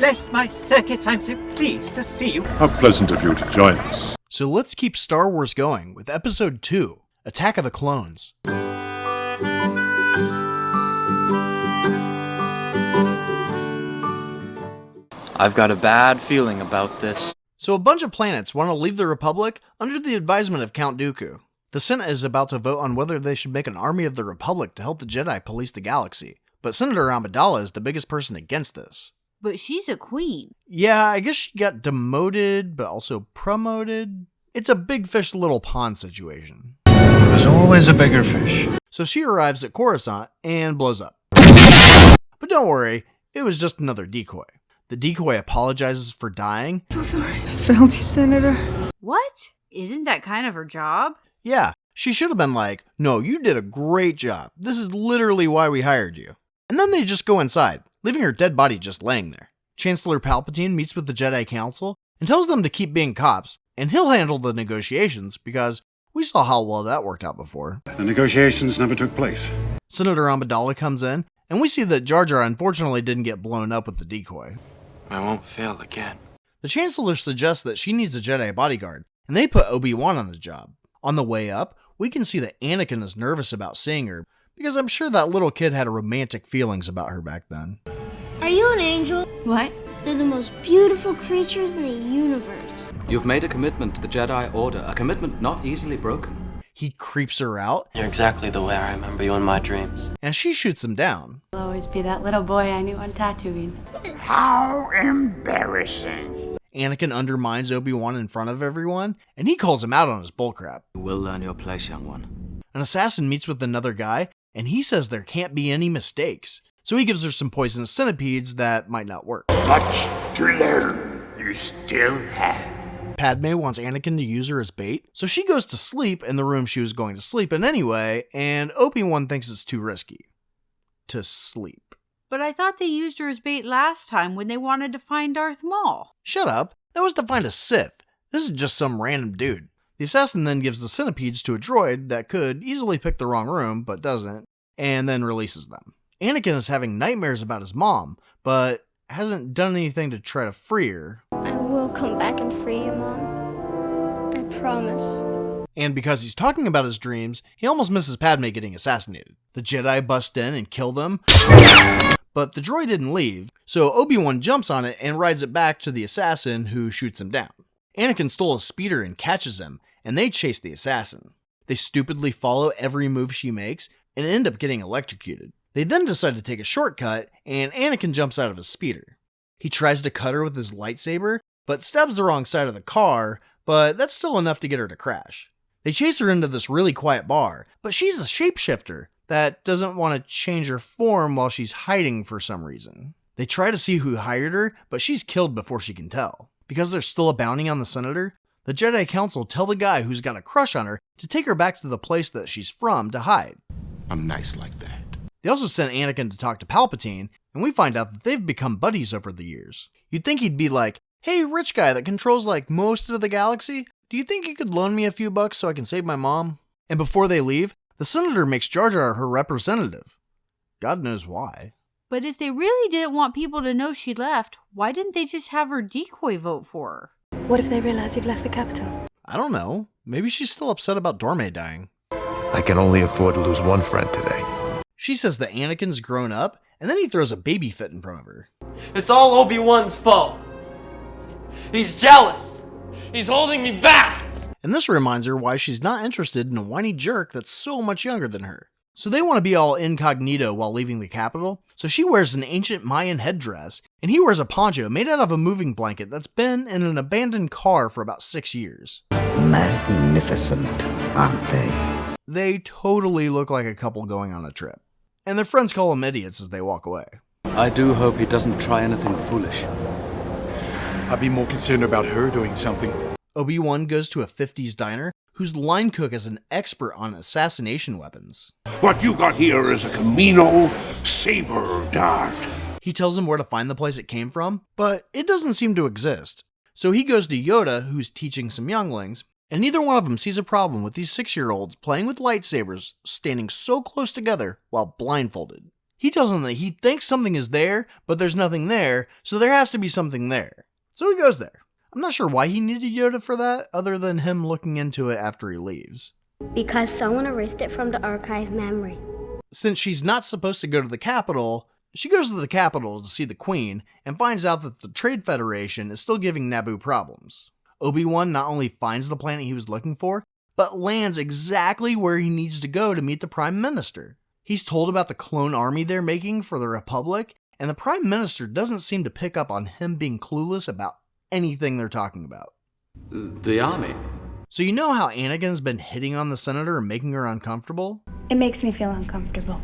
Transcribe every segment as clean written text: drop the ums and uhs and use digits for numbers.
bless my circuits, I'm so pleased to see you. How pleasant of you to join us. So let's keep Star Wars going with Episode 2, Attack of the Clones. I've got a bad feeling about this. So a bunch of planets want to leave the Republic under the advisement of Count Dooku. The Senate is about to vote on whether they should make an army of the Republic to help the Jedi police the galaxy, but Senator Amidala is the biggest person against this. But she's a queen. Yeah, I guess she got demoted, but also promoted. It's a big fish, little pond situation. There's always a bigger fish. So she arrives at Coruscant and blows up. But don't worry, it was just another decoy. The decoy apologizes for dying. So sorry, I failed you, Senator. What? Isn't that kind of her job? Yeah, she should have been like, no, you did a great job. This is literally why we hired you. And then they just go inside, leaving her dead body just laying there. Chancellor Palpatine meets with the Jedi Council and tells them to keep being cops, and he'll handle the negotiations because we saw how well that worked out before. The negotiations never took place. Senator Amidala comes in, and we see that Jar Jar unfortunately didn't get blown up with the decoy. I won't fail again. The Chancellor suggests that she needs a Jedi bodyguard, and they put Obi-Wan on the job. On the way up, we can see that Anakin is nervous about seeing her, because I'm sure that little kid had romantic feelings about her back then. Are you an angel? What? They're the most beautiful creatures in the universe. You've made a commitment to the Jedi Order, a commitment not easily broken. He creeps her out. You're exactly the way I remember you in my dreams. And she shoots him down. I'll always be that little boy I knew on Tatooine. How embarrassing. Anakin undermines Obi-Wan in front of everyone, and he calls him out on his bullcrap. You will learn your place, young one. An assassin meets with another guy, and he says there can't be any mistakes. So he gives her some poisonous centipedes that might not work. Much to learn, you still have. Padme wants Anakin to use her as bait, so she goes to sleep in the room she was going to sleep in anyway, and Obi-Wan thinks it's too risky to sleep. But I thought they used her as bait last time when they wanted to find Darth Maul. Shut up, that was to find a Sith. This is just some random dude. The assassin then gives the centipedes to a droid that could easily pick the wrong room, but doesn't, and then releases them. Anakin is having nightmares about his mom, but hasn't done anything to try to free her. I will come back and free you, Mom. I promise. And because he's talking about his dreams, he almost misses Padme getting assassinated. The Jedi bust in and kill them, but the droid didn't leave, so Obi-Wan jumps on it and rides it back to the assassin who shoots him down. Anakin stole a speeder and catches him, and they chase the assassin. They stupidly follow every move she makes and end up getting electrocuted. They then decide to take a shortcut, and Anakin jumps out of his speeder. He tries to cut her with his lightsaber, but stabs the wrong side of the car, but that's still enough to get her to crash. They chase her into this really quiet bar, but she's a shapeshifter that doesn't want to change her form while she's hiding for some reason. They try to see who hired her, but she's killed before she can tell. Because there's still a bounty on the Senator, the Jedi Council tell the guy who's got a crush on her to take her back to the place that she's from to hide. I'm nice like that. They also sent Anakin to talk to Palpatine, and we find out that they've become buddies over the years. You'd think he'd be like, hey, rich guy that controls like most of the galaxy, do you think you could loan me a few bucks so I can save my mom? And before they leave, the Senator makes Jar Jar her representative. God knows why. But if they really didn't want people to know she left, why didn't they just have her decoy vote for her? What if they realize you've left the capital? I don't know. Maybe she's still upset about Dorme dying. I can only afford to lose one friend today. She says that Anakin's grown up, and then he throws a baby Fett in front of her. It's all Obi-Wan's fault. He's jealous. He's holding me back. And this reminds her why she's not interested in a whiny jerk that's so much younger than her. So they want to be all incognito while leaving the capital, so she wears an ancient Mayan headdress, and he wears a poncho made out of a moving blanket that's been in an abandoned car for about 6 years. Magnificent, aren't they? They totally look like a couple going on a trip. And their friends call them idiots as they walk away. I do hope he doesn't try anything foolish. I'd be more concerned about her doing something. Obi-Wan goes to a 50s diner whose line cook is an expert on assassination weapons. What you got here is a Camino saber dart. He tells him where to find the place it came from, but it doesn't seem to exist. So he goes to Yoda, who's teaching some younglings, and neither one of them sees a problem with these 6-year-olds playing with lightsabers standing so close together while blindfolded. He tells them that he thinks something is there, but there's nothing there, so there has to be something there. So he goes there. I'm not sure why he needed Yoda for that, other than him looking into it after he leaves. Because someone erased it from the archive memory. Since she's not supposed to go to the capital, she goes to the capital to see the Queen and finds out that the Trade Federation is still giving Naboo problems. Obi-Wan not only finds the planet he was looking for, but lands exactly where he needs to go to meet the Prime Minister. He's told about the clone army they're making for the Republic, and the Prime Minister doesn't seem to pick up on him being clueless about anything they're talking about. The army? So you know how Anakin's been hitting on the Senator and making her uncomfortable? It makes me feel uncomfortable.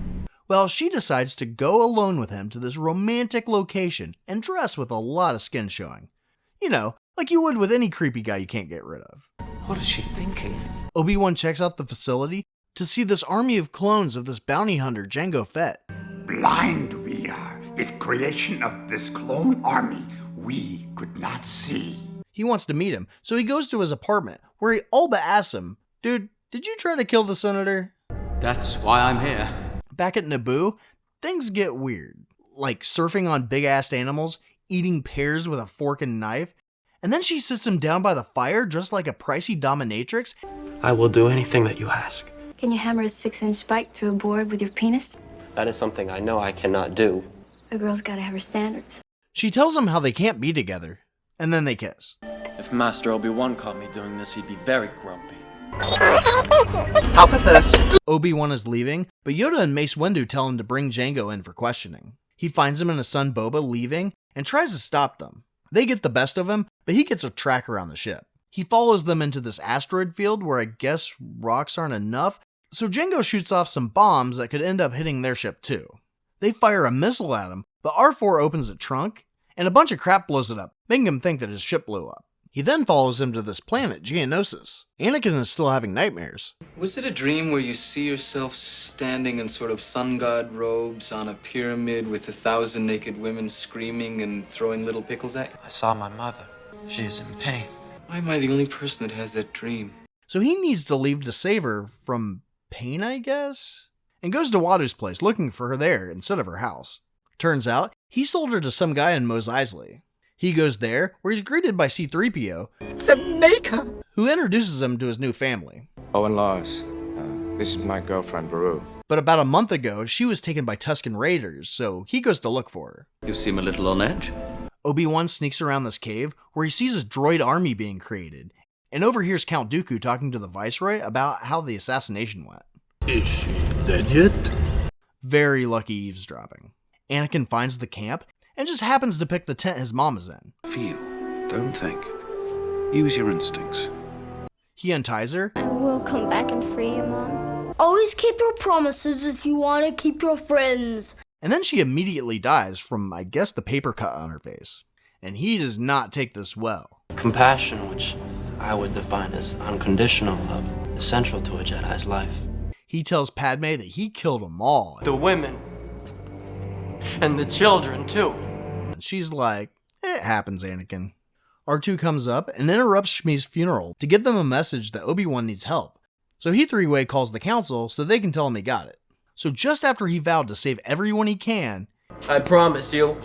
Well, she decides to go alone with him to this romantic location and dress with a lot of skin showing. You know, like you would with any creepy guy you can't get rid of. What is she thinking? Obi-Wan checks out the facility to see this army of clones of this bounty hunter, Jango Fett. Blind we are. With creation of this clone army, we could not see. He wants to meet him, so he goes to his apartment, where he all but asks him, "Dude, did you try to kill the Senator?" That's why I'm here. Back at Naboo, things get weird. Like surfing on big-assed animals, eating pears with a fork and knife, and then she sits him down by the fire dressed like a pricey dominatrix. I will do anything that you ask. Can you hammer a 6-inch spike through a board with your penis? That is something I know I cannot do. A girl's gotta have her standards. She tells him how they can't be together, and then they kiss. If Master Obi-Wan caught me doing this, he'd be very grumpy. I'll go first. Obi-Wan is leaving, but Yoda and Mace Windu tell him to bring Jango in for questioning. He finds him and his son Boba leaving and tries to stop them. They get the best of him, but he gets a tracker on the ship. He follows them into this asteroid field where I guess rocks aren't enough, so Jango shoots off some bombs that could end up hitting their ship too. They fire a missile at him, but R4 opens the trunk, and a bunch of crap blows it up, making him think that his ship blew up. He then follows him to this planet, Geonosis. Anakin is still having nightmares. Was it a dream where you see yourself standing in sort of sun god robes on a pyramid with 1,000 naked women screaming and throwing little pickles at you? I saw my mother. She is in pain. Why am I the only person that has that dream? So he needs to leave to save her from pain, I guess? And goes to Watto's place looking for her there instead of her house. Turns out, he sold her to some guy in Mos Eisley. He goes there, where he's greeted by C-3PO, The Maker! who introduces him to his new family. Owen Lars, this is my girlfriend, Baru. But about a month ago, she was taken by Tusken Raiders, so he goes to look for her. You seem a little on edge. Obi-Wan sneaks around this cave, where he sees a droid army being created, and overhears Count Dooku talking to the Viceroy about how the assassination went. Is she dead yet? Very lucky eavesdropping. Anakin finds the camp, and just happens to pick the tent his mom is in. Feel, don't think. Use your instincts. He unties her. I will come back and free you, Mom. Always keep your promises if you want to keep your friends. And then she immediately dies from, I guess, the paper cut on her face. And he does not take this well. Compassion, which I would define as unconditional love, is central to a Jedi's life. He tells Padme that he killed them all. The women. And the children, too. And she's like, it happens, Anakin. R2 comes up and interrupts Shmi's funeral to give them a message that Obi-Wan needs help. So he three-way calls the council so they can tell him he got it. So just after he vowed to save everyone he can, I promise you,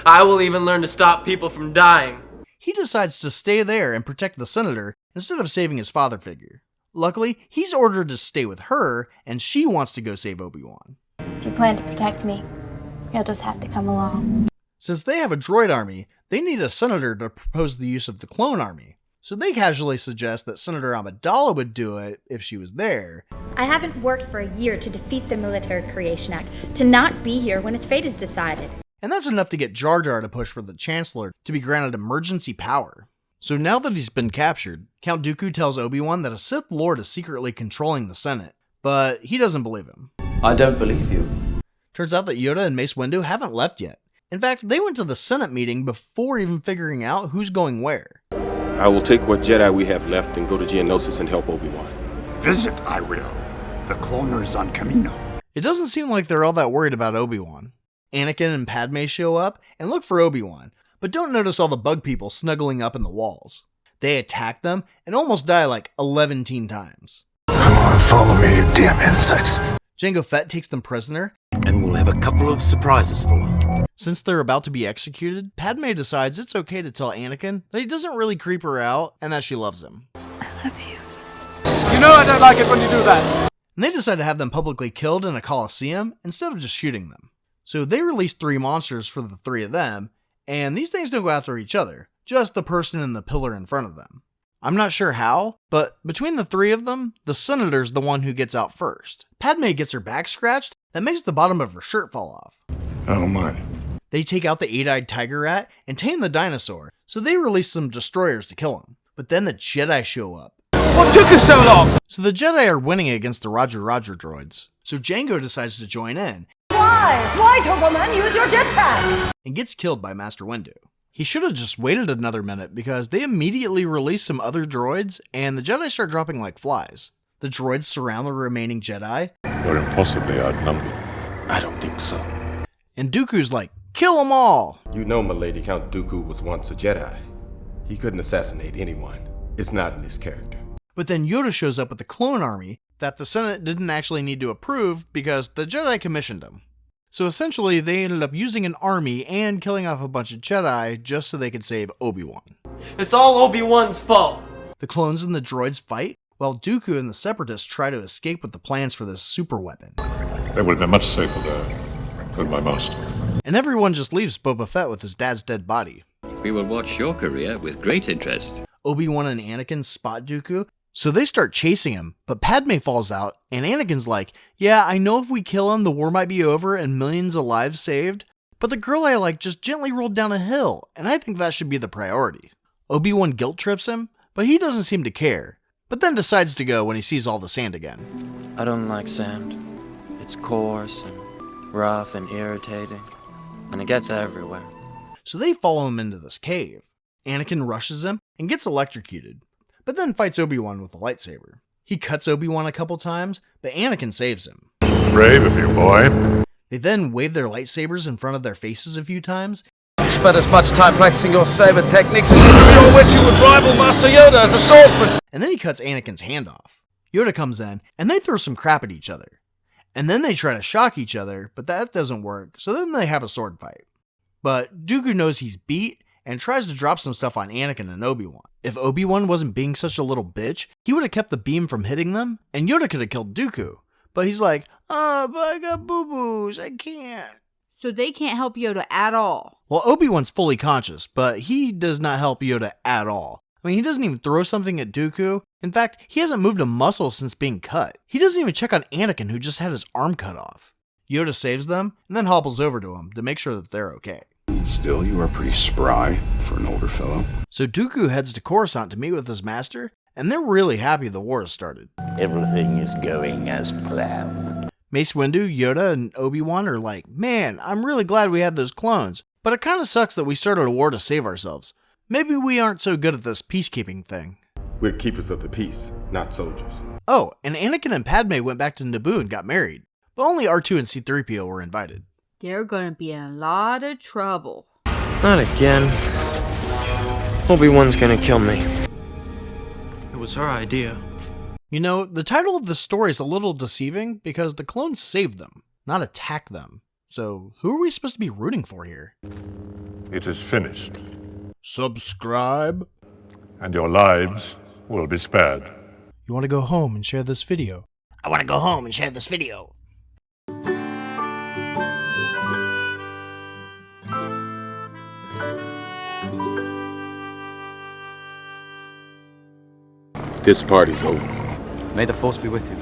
I will even learn to stop people from dying. He decides to stay there and protect the Senator instead of saving his father figure. Luckily, he's ordered to stay with her, and she wants to go save Obi-Wan. If you plan to protect me, you'll just have to come along. Since they have a droid army, they need a senator to propose the use of the clone army. So they casually suggest that Senator Amidala would do it if she was there. I haven't worked for a year to defeat the Military Creation Act, to not be here when its fate is decided. And that's enough to get Jar Jar to push for the Chancellor to be granted emergency power. So now that he's been captured, Count Dooku tells Obi-Wan that a Sith Lord is secretly controlling the Senate, but he doesn't believe him. I don't believe you. Turns out that Yoda and Mace Windu haven't left yet. In fact, they went to the Senate meeting before even figuring out who's going where. I will take what Jedi we have left and go to Geonosis and help Obi-Wan. Visit, I will. The cloners on Camino. It doesn't seem like they're all that worried about Obi-Wan. Anakin and Padme show up and look for Obi-Wan, but don't notice all the bug people snuggling up in the walls. They attack them and almost die like 11 times. Come on, follow me, you damn insects. Jango Fett takes them prisoner And will We have a couple of surprises for him. Since they're about to be executed, Padme decides it's okay to tell Anakin that he doesn't really creep her out and that she loves him. You know I don't like it when you do that. And they decide to have them publicly killed in a coliseum instead of just shooting them. So they release 3 monsters for the 3 of them, and these things don't go after each other, just the person in the pillar in front of them. I'm not sure how, but between the 3 of them, the Senator's the one who gets out first. Padme gets her back scratched, that makes the bottom of her shirt fall off. I don't mind. They take out the 8-eyed tiger rat and tame the dinosaur, so they release some destroyers to kill him. But then the Jedi show up. What took you so long? So the Jedi are winning against the Roger droids. So Jango decides to join in. Fly, Toberman, use your jetpack! And gets killed by Master Windu. He should have just waited another minute because they immediately release some other droids and the Jedi start dropping like flies. The droids surround the remaining Jedi. You're impossibly outnumbered. I don't think so. And Dooku's like, kill them all! You know, milady, Count Dooku was once a Jedi. He couldn't assassinate anyone. It's not in his character. But then Yoda shows up with the clone army that the Senate didn't actually need to approve because the Jedi commissioned him. So essentially, they ended up using an army and killing off a bunch of Jedi just so they could save Obi-Wan. It's all Obi-Wan's fault. The clones and the droids fight, while Dooku and the Separatists try to escape with the plans for this super weapon. They would be much safer there. Good, my master. And everyone just leaves Boba Fett with his dad's dead body. We will watch your career with great interest. Obi-Wan and Anakin spot Dooku, so they start chasing him, but Padme falls out, and Anakin's like, yeah, I know if we kill him, the war might be over and millions of lives saved, but the girl I like just gently rolled down a hill, and I think that should be the priority. Obi-Wan guilt trips him, but he doesn't seem to care, but then decides to go when he sees all the sand again. I don't like sand. It's coarse and rough and irritating, and it gets everywhere. So they follow him into this cave. Anakin rushes him and gets electrocuted, but then fights Obi-Wan with a lightsaber. He cuts Obi-Wan a couple times, but Anakin saves him. Brave of you, boy. They then wave their lightsabers in front of their faces a few times. You spent as much time practicing your saber techniques as you which you would rival Master Yoda as a swordsman. And then he cuts Anakin's hand off. Yoda comes in, and they throw some crap at each other. And then they try to shock each other, but that doesn't work, so then they have a sword fight. But Dooku knows he's beat, and tries to drop some stuff on Anakin and Obi-Wan. If Obi-Wan wasn't being such a little bitch, he would have kept the beam from hitting them, and Yoda could have killed Dooku. But he's like, but I got boo-boos, I can't. So they can't help Yoda at all. Well, Obi-Wan's fully conscious, but he does not help Yoda at all. I mean, he doesn't even throw something at Dooku. In fact, he hasn't moved a muscle since being cut. He doesn't even check on Anakin, who just had his arm cut off. Yoda saves them, and then hobbles over to him to make sure that they're okay. Still, you are pretty spry for an older fellow. So Dooku heads to Coruscant to meet with his master, and they're really happy the war has started. Everything is going as planned. Mace Windu, Yoda, and Obi-Wan are like, man, I'm really glad we had those clones, but it kind of sucks that we started a war to save ourselves. Maybe we aren't so good at this peacekeeping thing. We're keepers of the peace, not soldiers. Oh, and Anakin and Padme went back to Naboo and got married, but only R2 and C-3PO were invited. They're gonna be in a lot of trouble. Not again. Obi-Wan's gonna kill me. It was her idea. You know, the title of the story is a little deceiving because the clones saved them, not attacked them. So who are we supposed to be rooting for here? It is finished. Subscribe. And your lives will be spared. You want to go home and share this video? I want to go home and share this video. This party's over. May the Force be with you.